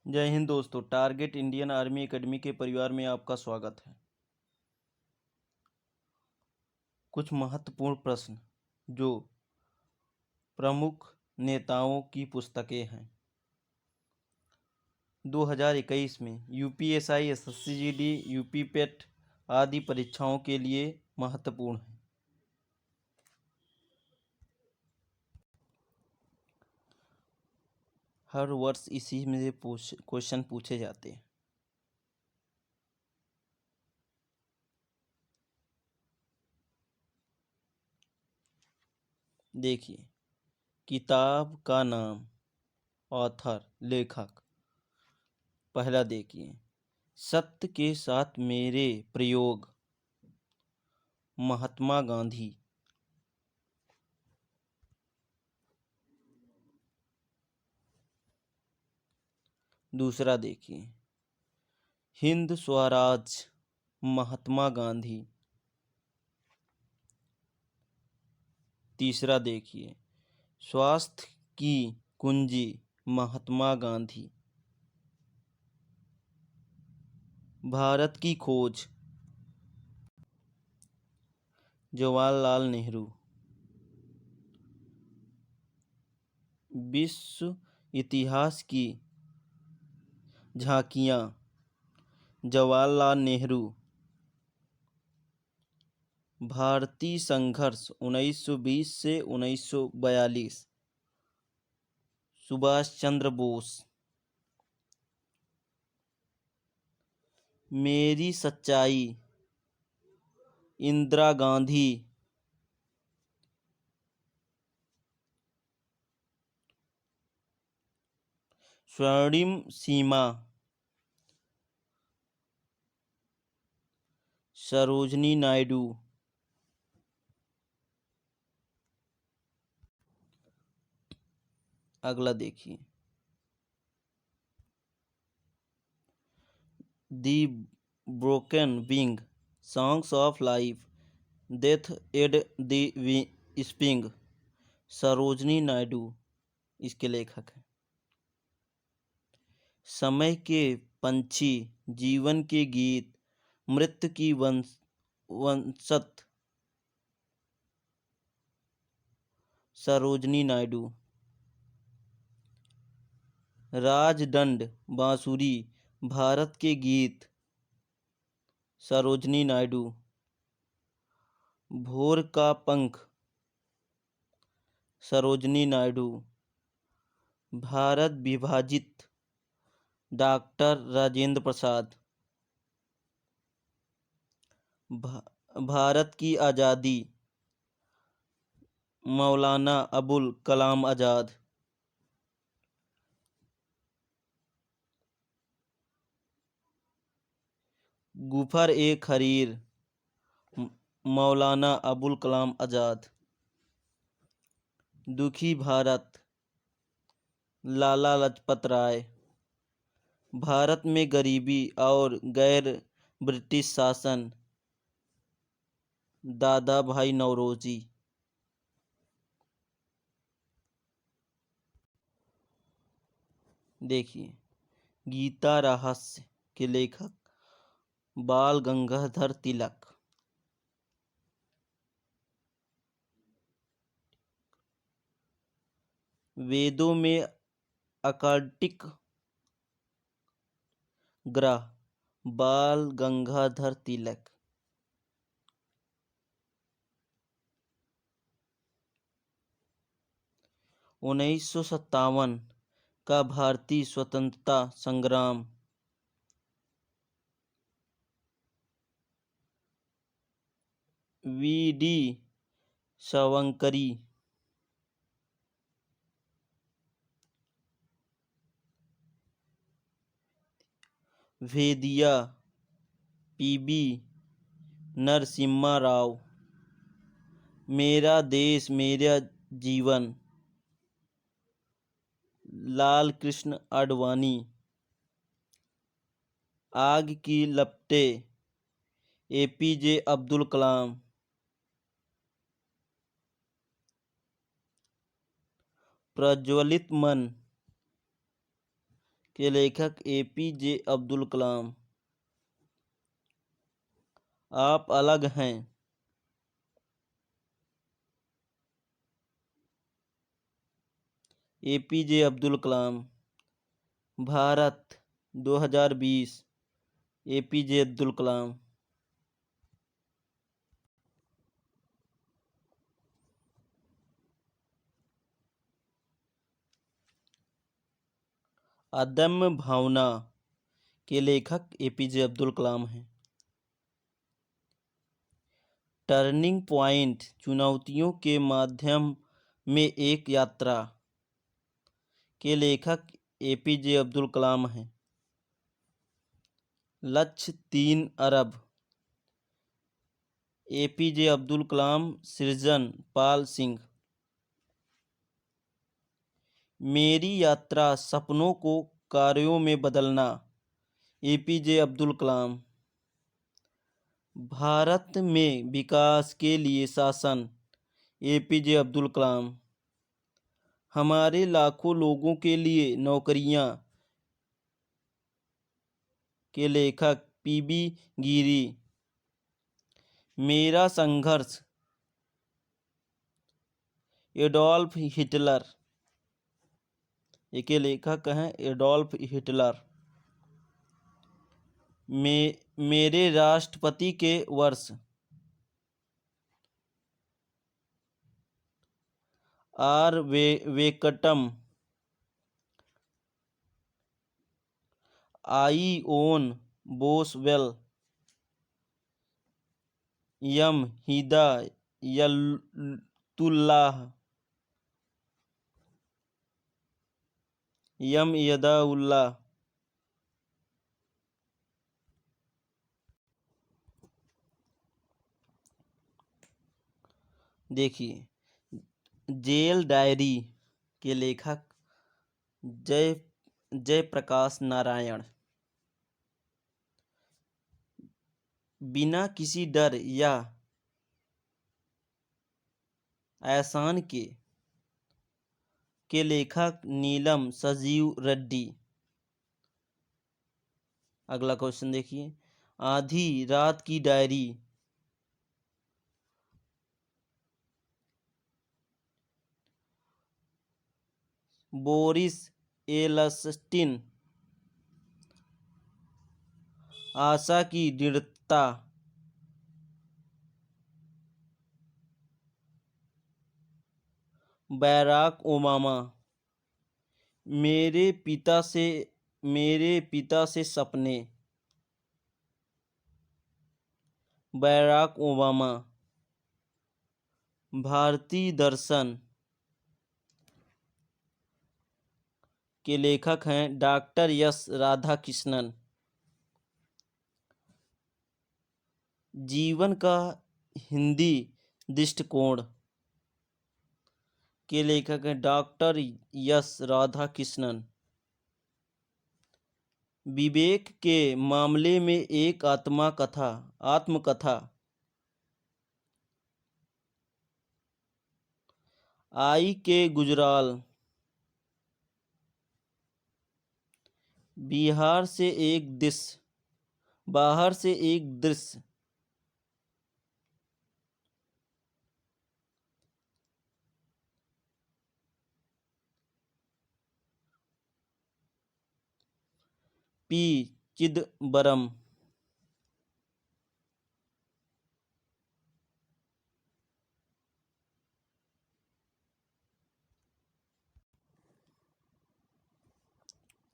जय हिंद दोस्तों। Target Indian army academy के परिवार में आपका स्वागत है। कुछ महत्वपूर्ण प्रश्न जो प्रमुख नेताओं की पुस्तकें हैं। 2021 में यूपीएसआई, एसएससी-जीडी, यूपी पेट आदि परीक्षाओं के लिए महत्वपूर्ण है। हर वर्ष इसी में से क्वेश्चन पूछे जाते हैं। देखिए, किताब का नाम, ऑथर, लेखक। पहला देखिए, सत्य के साथ मेरे प्रयोग, महात्मा गांधी। दूसरा देखिए, हिंद स्वराज, महात्मा गांधी। तीसरा देखिए, स्वास्थ्य की कुंजी, महात्मा गांधी। भारत की खोज, जवाहरलाल नेहरू। विश्व इतिहास की झांकियां, जवाहरलाल नेहरू। भारतीय संघर्ष 1920 से 1942, सुभाष चंद्र बोस। मेरी सच्चाई, इंदिरा गांधी। स्वर्णिम सीमा, सरोजनी नायडू। अगला देखिए, the broken wing, songs of life, death and the spring. Sarojini Naidu इसके लेखक हैं। समय के पंछी, जीवन के गीत, मृत्यु की वंशत। सरोजनी नायडू। राजदंड बांसुरी, भारत के गीत। सरोजनी नायडू। भोर का पंख, सरोजनी नायडू। भारत विभाजित, डॉक्टर राजेंद्र प्रसाद। भारत की आज़ादी, मौलाना अबुल कलाम आज़ाद। गुफर ए खरीर, मौलाना अबुल कलाम आज़ाद। दुखी भारत, लाला लाजपत राय। भारत में गरीबी और गैर ब्रिटिश शासन, दादा भाई नौरोजी। देखिए, गीता रहस्य के लेखक बाल गंगाधर तिलक। वेदों में अकार्टिक ग्रह, बाल गंगाधर तिलक। उन्नीस सौ 57 का भारतीय स्वतंत्रता संग्राम, वी.डी. सावरकरी। भेदिया, पी.बी. नरसिम्हा राव। मेरा देश मेरा जीवन, लाल कृष्ण आडवाणी। आग की लपटें, एपीजे अब्दुल कलाम। प्रज्वलित मन, के लेखक APJ अब्दुल कलाम। आप अलग हैं। APJ अब्दुल कलाम। भारत 2020 APJ अब्दुल कलाम। अदम्य भावना के लेखक APJ अब्दुल कलाम हैं। टर्निंग पॉइंट चुनौतियों के माध्यम में एक यात्रा के लेखक APJ अब्दुल कलाम हैं। लक्ष्य 3 अरब APJ अब्दुल कलाम। सृजन पाल सिंह। मेरी यात्रा सपनों को कार्यों में बदलना APJ अब्दुल कलाम। भारत में विकास के लिए शासन APJ अब्दुल कलाम। हमारे लाखों लोगों के लिए नौकरियां के लेखक PB गिरी। मेरा संघर्ष एडोल्फ हिटलर। के लेखक हैं एडोल्फ हिटलर। मेरे राष्ट्रपति के वर्ष वेंकटम। आईओन बोसवेल। हिदायतुल्लाह। यदाउल्लाह। देखिए, जेल डायरी के लेखक जयप्रकाश नारायण। बिना किसी डर या एहसान के लेखक नीलम संजीव रेड्डी। अगला क्वेश्चन देखिए, आधी रात की डायरी बोरिस एलस्टीन। आशा की दृढ़ता बराक ओबामा। मेरे पिता से सपने बराक ओबामा। भारतीय दर्शन के लेखक हैं डॉक्टर एस राधाकृष्णन। जीवन का हिंदी दृष्टिकोण के लेखक हैं डॉक्टर एस राधाकृष्णन। विवेक के मामले में एक आत्मकथा आई के गुजराल। बाहर से एक दृश्य P चिदंबरम।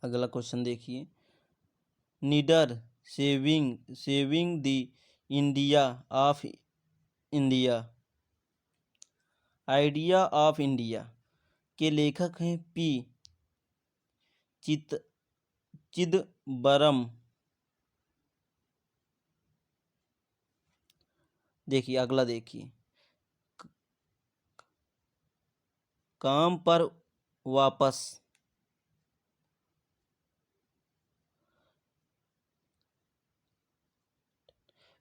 अगला क्वेश्चन देखिए, नीडर saving the India of India idea of India के लेखक हैं P चिदंबरम। देखिए, अगला देखिए, काम पर वापस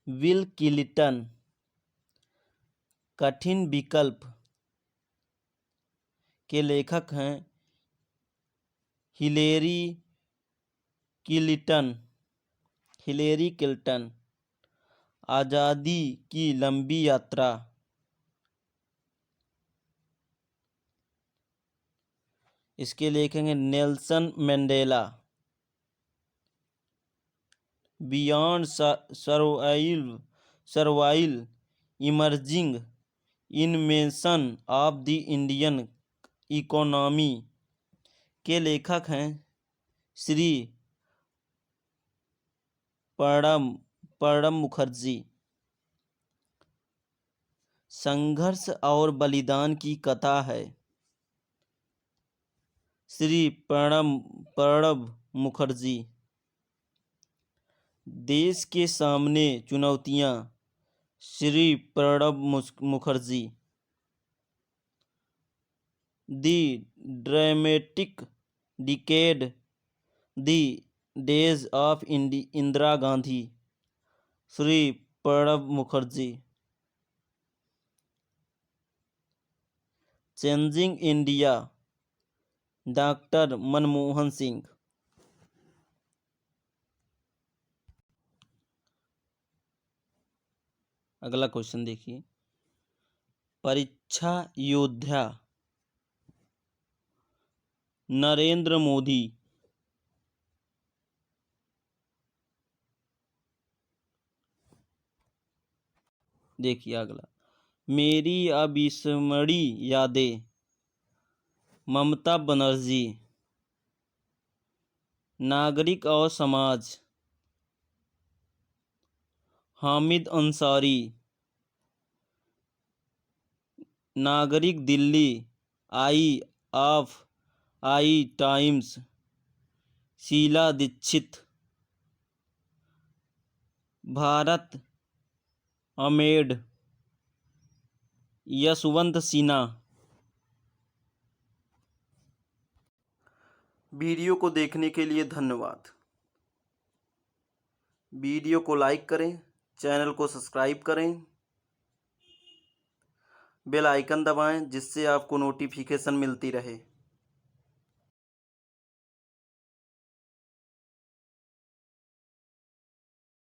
विल क्लिंटन। कठिन विकल्प के लेखक हैं हिलेरी क्लिंटन, हिलेरी क्लिंटन। आज़ादी की लंबी यात्रा, इसके लिखेंगे Nelson Mandela. Beyond servile emerging invention of the Indian economy के लेखक हैं श्री प्रणब मुखर्जी। संघर्ष और बलिदान की कथा है श्री प्रणब मुखर्जी। देश के सामने चुनौतियां Shri Pranab Mukherjee. The dramatic decade, the days of Indira Gandhi, Shri Pranab Mukherjee. Changing India, doctor Manmohan Singh. अगला क्वेश्चन देखिए, परीक्षा योद्धा नरेंद्र मोदी। देखिए अगला, मेरी अविस्मरणीय यादें ममता बनर्जी। नागरिक और समाज हामिद अंसारी। नागरिक दिल्ली आई times Sheila Dikshit. Bharat amid Yashwant Sinha. Video को देखने के लिए धन्यवाद। वीडियो को लाइक करें, चैनल को सब्सक्राइब करें, बेल आइकन दबाएं जिससे आपको नोटिफिकेशन मिलती रहे।